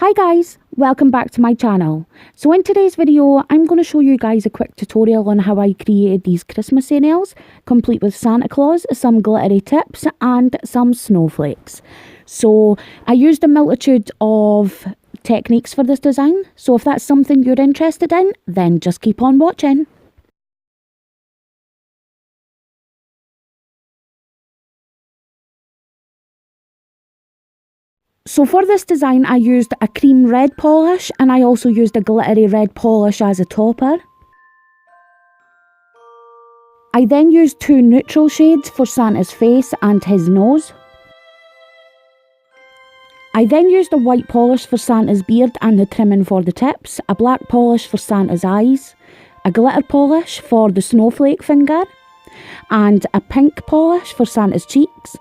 Hi guys, welcome back to my channel. So in today's video, I'm going to show you guys a quick tutorial on how I created these Christmas nails, complete with Santa Claus, some glittery tips and some snowflakes. So I used a multitude of techniques for this design, so if that's something you're interested in, then just keep on watching. So for this design I used a cream red polish and I also used a glittery red polish as a topper. I then used two neutral shades for Santa's face and his nose. I then used a white polish for Santa's beard and the trimming for the tips, a black polish for Santa's eyes, a glitter polish for the snowflake finger, and a pink polish for Santa's cheeks.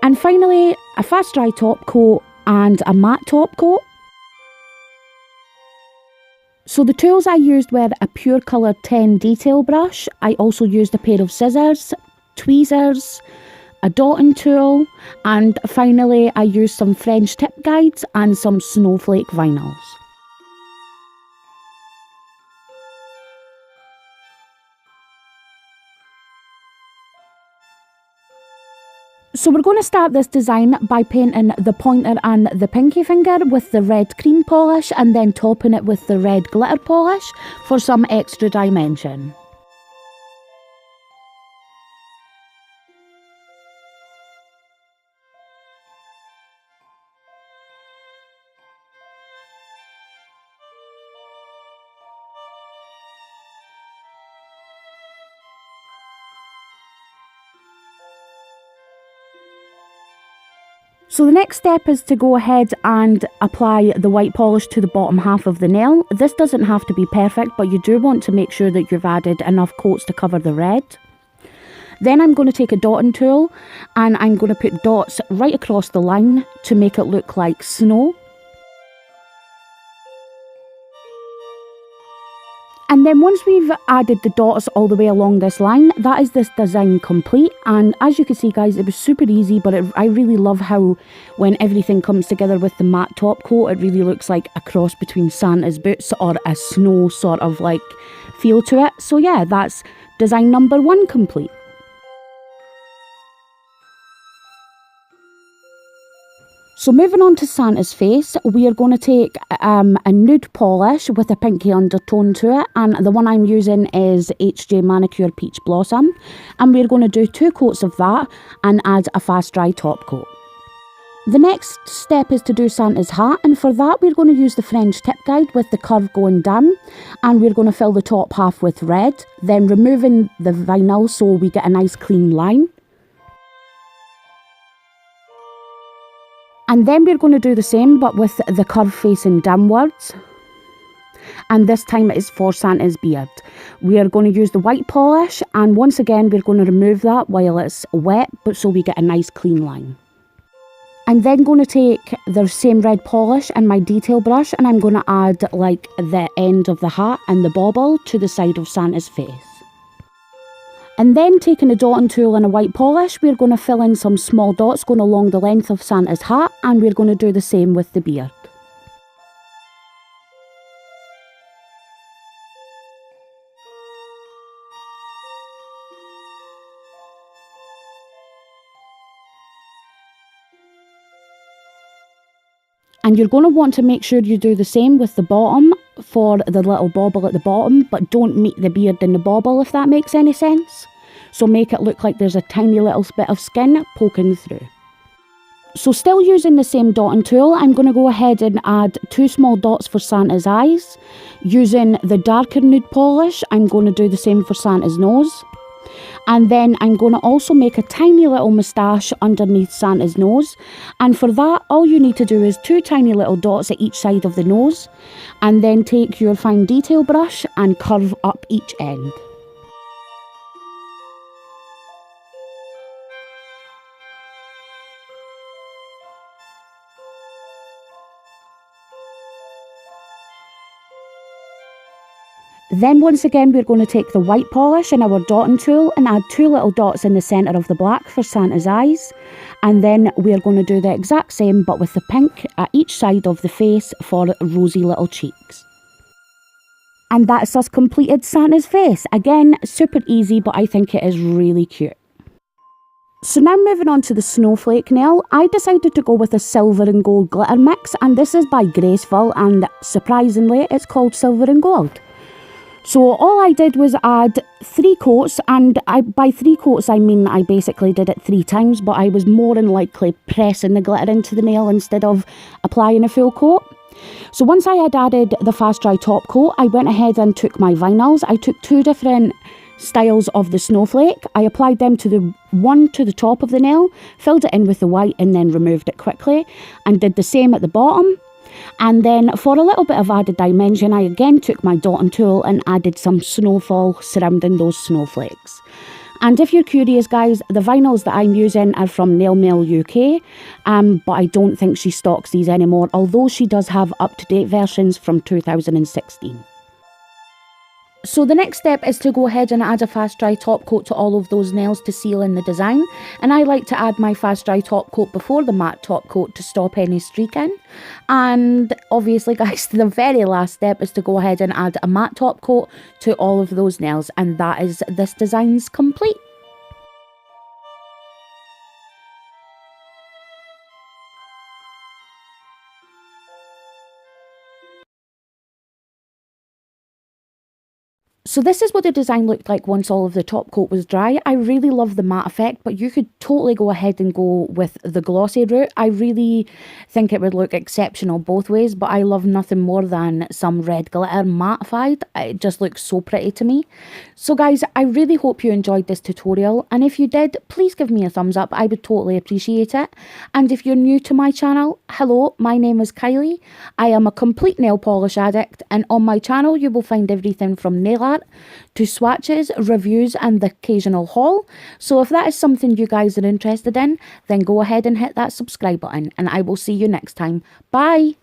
And finally, a fast dry top coat and a matte top coat. So the tools I used were a Pure Colour 10 detail brush. I also used a pair of scissors, tweezers, a dotting tool, and finally I used some French tip guides and some snowflake vinyls. So we're going to start this design by painting the pointer and the pinky finger with the red cream polish and then topping it with the red glitter polish for some extra dimension. So the next step is to go ahead and apply the white polish to the bottom half of the nail. This doesn't have to be perfect, but you do want to make sure that you've added enough coats to cover the red. Then I'm going to take a dotting tool and I'm going to put dots right across the line to make it look like snow. And then once we've added the dots all the way along this line, that is this design complete. And as you can see guys, it was super easy, but I really love how when everything comes together with the matte top coat, it really looks like a cross between Santa's boots or a snow sort of like feel to it. So yeah, that's design number 1 complete. So moving on to Santa's face, we are going to take a nude polish with a pinky undertone to it, and the one I'm using is HJ Manicure Peach Blossom, and we're going to do 2 coats of that and add a fast dry top coat. The next step is to do Santa's hat, and for that we're going to use the French tip guide with the curve going down, and we're going to fill the top half with red, then removing the vinyl so we get a nice clean line. And then we're going to do the same but with the curve facing downwards. And this time it is for Santa's beard. We are going to use the white polish and once again we're going to remove that while it's wet, but so we get a nice clean line. I'm then going to take the same red polish and my detail brush and I'm going to add like the end of the hat and the bauble to the side of Santa's face. And then taking a dotting tool and a white polish, we're going to fill in some small dots going along the length of Santa's hat, and we're going to do the same with the beard. And you're going to want to make sure you do the same with the bottom for the little bauble at the bottom, but don't meet the beard in the bauble if that makes any sense. So make it look like there's a tiny little bit of skin poking through. So still using the same dotting tool, I'm going to go ahead and add 2 small dots for Santa's eyes. Using the darker nude polish, I'm going to do the same for Santa's nose. And then I'm going to also make a tiny little moustache underneath Santa's nose. And for that, all you need to do is 2 tiny little dots at each side of the nose. And then take your fine detail brush and curve up each end. Then once again we're going to take the white polish and our dotting tool and add 2 little dots in the centre of the black for Santa's eyes. And then we're going to do the exact same but with the pink at each side of the face for rosy little cheeks. And that's us completed Santa's face. Again, super easy, but I think it is really cute. So now moving on to the snowflake nail, I decided to go with a silver and gold glitter mix, and this is by Glaze, and surprisingly it's called silver and gold. So all I did was add 3 coats, and by 3 coats I mean I basically did it 3 times, but I was more than likely pressing the glitter into the nail instead of applying a full coat. So once I had added the fast dry top coat, I went ahead and took my vinyls. I took 2 different styles of the snowflake. I applied them to the one to the top of the nail, filled it in with the white and then removed it quickly, and did the same at the bottom. And then for a little bit of added dimension, I again took my dotting tool and added some snowfall surrounding those snowflakes. And if you're curious guys, the vinyls that I'm using are from Nail Mail UK, but I don't think she stocks these anymore, although she does have up-to-date versions from 2016. So the next step is to go ahead and add a fast dry top coat to all of those nails to seal in the design, and I like to add my fast dry top coat before the matte top coat to stop any streaking. And obviously guys, the very last step is to go ahead and add a matte top coat to all of those nails, and that is this design's complete. So this is what the design looked like once all of the top coat was dry. I really love the matte effect, but you could totally go ahead and go with the glossy route. I really think it would look exceptional both ways, but I love nothing more than some red glitter mattified. It just looks so pretty to me. So guys, I really hope you enjoyed this tutorial, and if you did, please give me a thumbs up. I would totally appreciate it. And if you're new to my channel, hello, my name is Kylie. I am a complete nail polish addict, and on my channel you will find everything from nail art to swatches, reviews and the occasional haul. So if that is something you guys are interested in, then go ahead and hit that subscribe button, and I will see you next time. Bye!